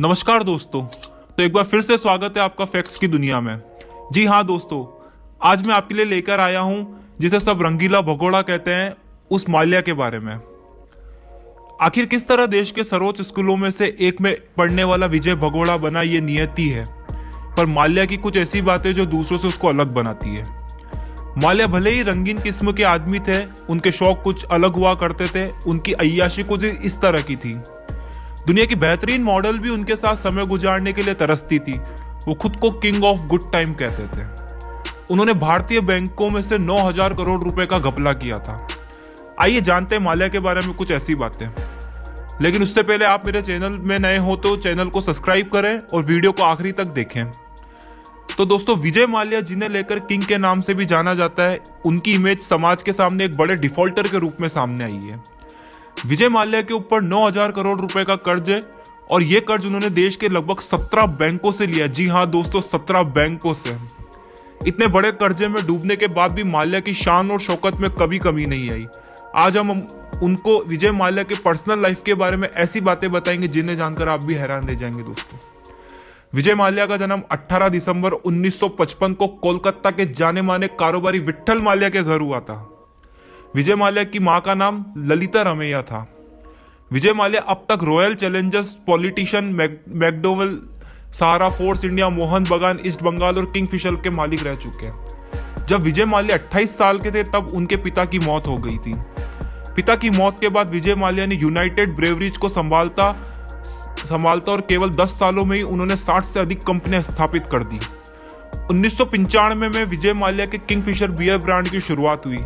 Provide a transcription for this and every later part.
नमस्कार दोस्तों। तो एक बार फिर से स्वागत है आपका फैक्ट्स की दुनिया में। जी हाँ दोस्तों, आज मैं आपके लिए लेकर आया हूँ जिसे सब रंगीला भगोड़ा कहते हैं, उस माल्या के बारे में। आखिर किस तरह देश के सर्वोच्च स्कूलों में से एक में पढ़ने वाला विजय भगोड़ा बना, ये नियति है। पर माल्या की कुछ ऐसी बातें जो दूसरों से उसको अलग बनाती है। माल्या भले ही रंगीन किस्म के आदमी थे, उनके शौक कुछ अलग हुआ करते थे, उनकी अय्याशी कुछ इस तरह की थी। दुनिया की बेहतरीन मॉडल भी उनके साथ समय गुजारने के लिए तरसती थी। वो खुद को किंग ऑफ गुड टाइम कहते थे। उन्होंने भारतीय बैंकों में से 9,000 करोड़ रुपए का घपला किया था। आइए जानते हैं माल्या के बारे में कुछ ऐसी बातें। लेकिन उससे पहले आप मेरे चैनल में नए हो तो चैनल को सब्सक्राइब करें और वीडियो को आखिरी तक देखें। तो दोस्तों, विजय माल्या जिन्हें लेकर किंग के नाम से भी जाना जाता है, उनकी इमेज समाज के सामने एक बड़े डिफॉल्टर के रूप में सामने आई है। विजय माल्या के ऊपर 9,000 करोड़ रुपए का कर्ज है और यह कर्ज उन्होंने देश के लगभग 17 बैंकों से लिया। जी हाँ दोस्तों, 17 बैंकों से। इतने बड़े कर्जे में डूबने के बाद भी माल्या की शान और शौकत में कभी कमी नहीं आई। आज हम उनको विजय माल्या के पर्सनल लाइफ के बारे में ऐसी बातें बताएंगे जिन्हें जानकर आप भी हैरान रह जाएंगे दोस्तों। विजय माल्या का जन्म 18 दिसंबर 1955 को कोलकाता के जाने माने कारोबारी विट्ठल माल्या के घर हुआ था। विजय माल्या की मां का नाम ललिता रमैया था। विजय माल्या अब तक रॉयल चैलेंजर्स, पॉलिटिशियन, मैकडोवेल, सहारा फोर्स इंडिया, मोहन बगान, ईस्ट बंगाल और किंगफिशर के मालिक रह चुके हैं। जब विजय माल्या 28 साल के थे तब उनके पिता की मौत हो गई थी। पिता की मौत के बाद विजय माल्या ने यूनाइटेड ब्रेवरीज को संभालता और केवल 10 सालों में ही उन्होंने 60 से अधिक कंपनियां स्थापित कर दी। 1995 में विजय माल्या के किंगफिशर बियर ब्रांड की शुरुआत हुई।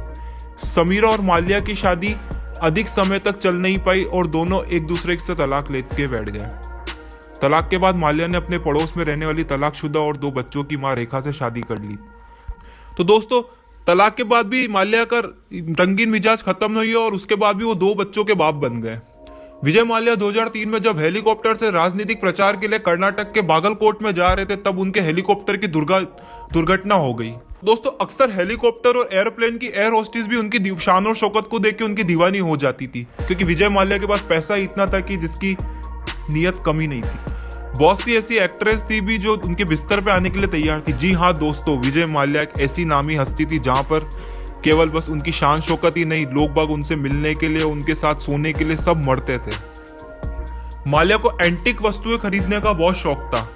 समीरा और माल्या की शादी अधिक समय तक चल नहीं पाई और दोनों एक दूसरे से तलाक लेके बैठ गए। तलाक के बाद माल्या ने अपने पड़ोस में रहने वाली तलाकशुदा और 2 बच्चों की मां रेखा से शादी कर ली। तो दोस्तों, तलाक के बाद भी माल्या का रंगीन मिजाज खत्म नहीं हुआ और उसके बाद भी वो 2 बच्चों के बाप बन गए। विजय माल्या 2003 में जब हेलीकॉप्टर से राजनीतिक प्रचार के लिए कर्नाटक के बागलकोट में जा रहे थे, तब उनके हेलीकॉप्टर की दुर्घटना हो गई। दोस्तों, अक्सर हेलीकॉप्टर और एयरप्लेन की एयर होस्टेस भी उनकी शान और शौकत को देख के उनकी दीवानी हो जाती थी, क्योंकि विजय माल्या के पास पैसा इतना था कि जिसकी नियत कमी नहीं थी। बहुत सी ऐसी एक्ट्रेस थी भी जो उनके बिस्तर पे आने के लिए तैयार थी। जी हाँ दोस्तों, विजय माल्या एक ऐसी नामी हस्ती थी जहां पर केवल बस उनकी शान शौकत ही नहीं, लोग बाग उनसे मिलने के लिए, उनके साथ सोने के लिए सब मरते थे। माल्या को एंटीक वस्तुएं खरीदने का बहुत शौक था।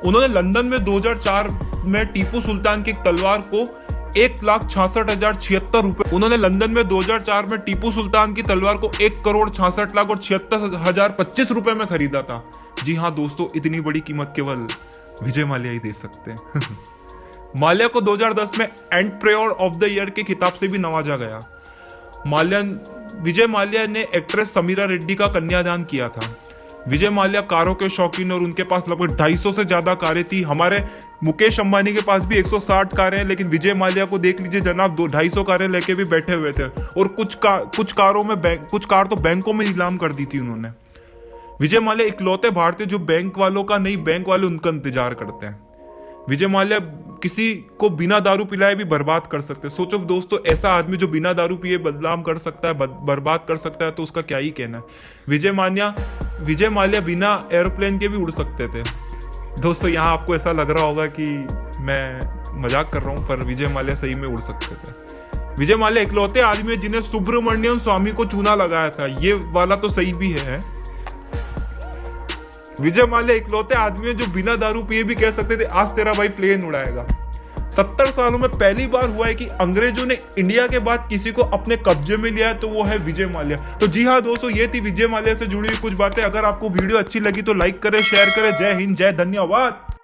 उन्होंने लंदन में 2004 में टीपू सुल्तान की एक तलवार को 1,66,076 रुपए उन्होंने लंदन में 2004 में टीपू सुल्तान की तलवार को 1,66,76,025 रुपए में खरीदा था। जी हाँ दोस्तों, इतनी बड़ी कीमत केवल विजय माल्या ही दे सकते हैं। माल्या को 2010 में एंटरप्रेन्योर ऑफ द ईयर के खिताब से भी नवाजा गया। विजय माल्या ने एक्ट्रेस समीरा रेड्डी का कन्यादान किया था। विजय माल्या कारों के शौकीन और उनके पास लगभग 250 से ज्यादा कारें थी। हमारे मुकेश अंबानी के पास भी 160 कारें हैं, लेकिन विजय माल्या को देख लीजिए जनाब, 250 कारें लेके भी बैठे हुए थे। और कुछ कार तो बैंकों में नीलाम कर दी थी उन्होंने। विजय माल्या इकलौते भारतीय जो बैंक वालों का नहीं, बैंक वाले उनका इंतजार करते हैं। विजय माल्या किसी को बिना दारू पिलाए भी बर्बाद कर सकते हैं। सोचो दोस्तों, ऐसा आदमी जो बिना दारू पिए बदनाम कर सकता है, बर्बाद कर सकता है, तो उसका क्या ही कहना है। विजय माल्या बिना एरोप्लेन के भी उड़ सकते थे। दोस्तों, यहाँ आपको ऐसा लग रहा होगा कि मैं मजाक कर रहा हूँ, पर विजय माल्या सही में उड़ सकते थे। विजय माल्या इकलौते आदमी है जिन्हें सुब्रमण्यम स्वामी को चूना लगाया था। ये वाला तो सही भी है। विजय माल्या इकलौते आदमी है जो बिना दारू पिए भी कह सकते थे, आज तेरा भाई प्लेन उड़ाएगा। 70 सालों में पहली बार हुआ है कि अंग्रेजों ने इंडिया के बाद किसी को अपने कब्जे में लिया है, तो वो है विजय माल्या। तो जी हाँ दोस्तों, ये थी विजय माल्या से जुड़ी हुई कुछ बातें। अगर आपको वीडियो अच्छी लगी तो लाइक करें, शेयर करें। जय हिंद, जय धन्यवाद।